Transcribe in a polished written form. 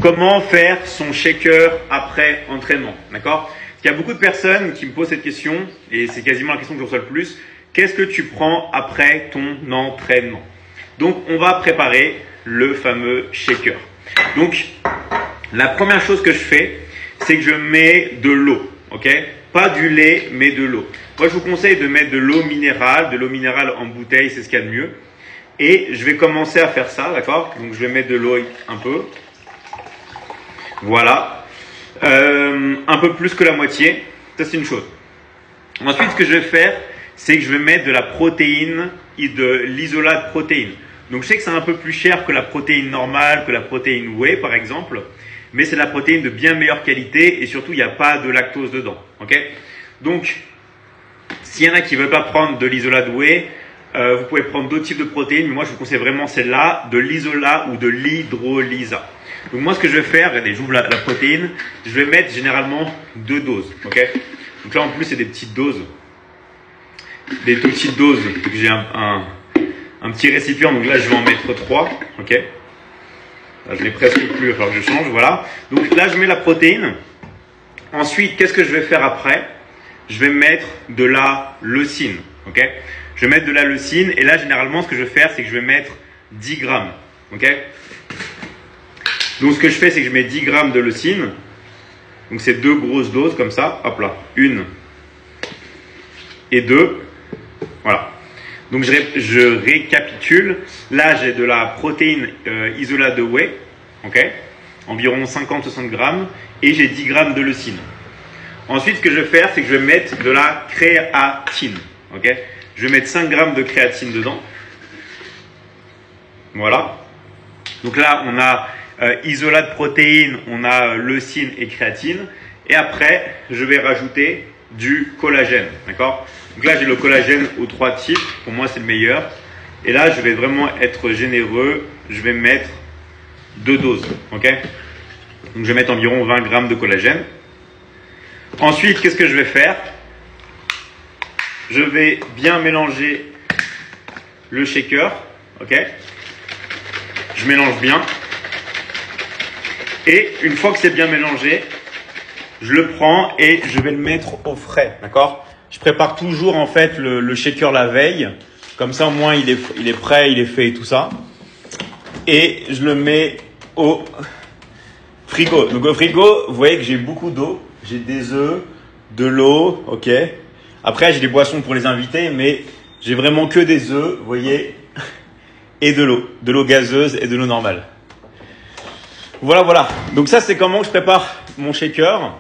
Comment faire son shaker après entraînement, d'accord? Il y a beaucoup de personnes qui me posent cette question et c'est quasiment la question que je reçois le plus. Qu'est-ce que tu prends après ton entraînement? Donc, on va préparer le fameux shaker. Donc, la première chose que je fais, c'est que je mets de l'eau, ok? Pas du lait, mais de l'eau. Moi, je vous conseille de mettre de l'eau minérale en bouteille, c'est ce qu'il y a de mieux. Et je vais commencer à faire ça, d'accord? Donc, je vais mettre de l'eau un peu. Voilà. Un peu plus que la moitié. Ça, c'est une chose. Ensuite, ce que je vais faire, c'est que je vais mettre de la protéine et de l'isolat de protéines. Donc, je sais que c'est un peu plus cher que la protéine normale, que la protéine whey, par exemple. Mais c'est de la protéine de bien meilleure qualité et surtout, il n'y a pas de lactose dedans. Ok? Donc, s'il y en a qui ne veulent pas prendre de l'isolat de whey, vous pouvez prendre d'autres types de protéines. Mais moi, je vous conseille vraiment celle-là, de l'isolat ou de l'hydrolysa. Donc, moi, ce que je vais faire, regardez, j'ouvre la protéine. Je vais mettre généralement 2 doses. Ok? Donc là, en plus, c'est des petites doses. Des tout petites doses. J'ai un petit récipient. Donc là, je vais en mettre 3. Ok? Là, je l'ai presque plus, il va falloir que je change. Voilà. Donc là, je mets la protéine. Ensuite, qu'est-ce que je vais faire après? Je vais mettre de la leucine. Ok? Je vais mettre de la leucine. Et là, généralement, ce que je vais faire, c'est que je vais mettre 10 grammes. Ok? Donc, ce que je fais, c'est que je mets 10 grammes de leucine. Donc, c'est 2 grosses doses comme ça. Hop là. 1 et 2. Voilà. Donc, je récapitule. Là, j'ai de la protéine isolat de whey. Ok? Environ 50-60 grammes. Et j'ai 10 grammes de leucine. Ensuite, ce que je vais faire, c'est que je vais mettre de la créatine. Ok? Je vais mettre 5 grammes de créatine dedans. Voilà. Donc là, on a isolat de protéines, on a leucine et créatine. Et après, je vais rajouter du collagène. D'accord? Donc là, j'ai le collagène aux 3 types. Pour moi, c'est le meilleur. Et là, je vais vraiment être généreux. Je vais mettre 2 doses. Ok? Donc, je vais mettre environ 20 grammes de collagène. Ensuite, qu'est-ce que je vais faire? Je vais bien mélanger le shaker. Ok? Je mélange bien. Et une fois que c'est bien mélangé, je le prends et je vais le mettre au frais. D'accord? Je prépare toujours en fait le shaker la veille. Comme ça, au moins, il est prêt, il est fait et tout ça. Et je le mets au frigo. Donc au frigo, vous voyez que j'ai beaucoup d'eau. J'ai des œufs, de l'eau, ok. Après, j'ai des boissons pour les invités, mais j'ai vraiment que des œufs, vous voyez, et de l'eau gazeuse et de l'eau normale. Voilà. Donc ça, c'est comment je prépare mon shaker.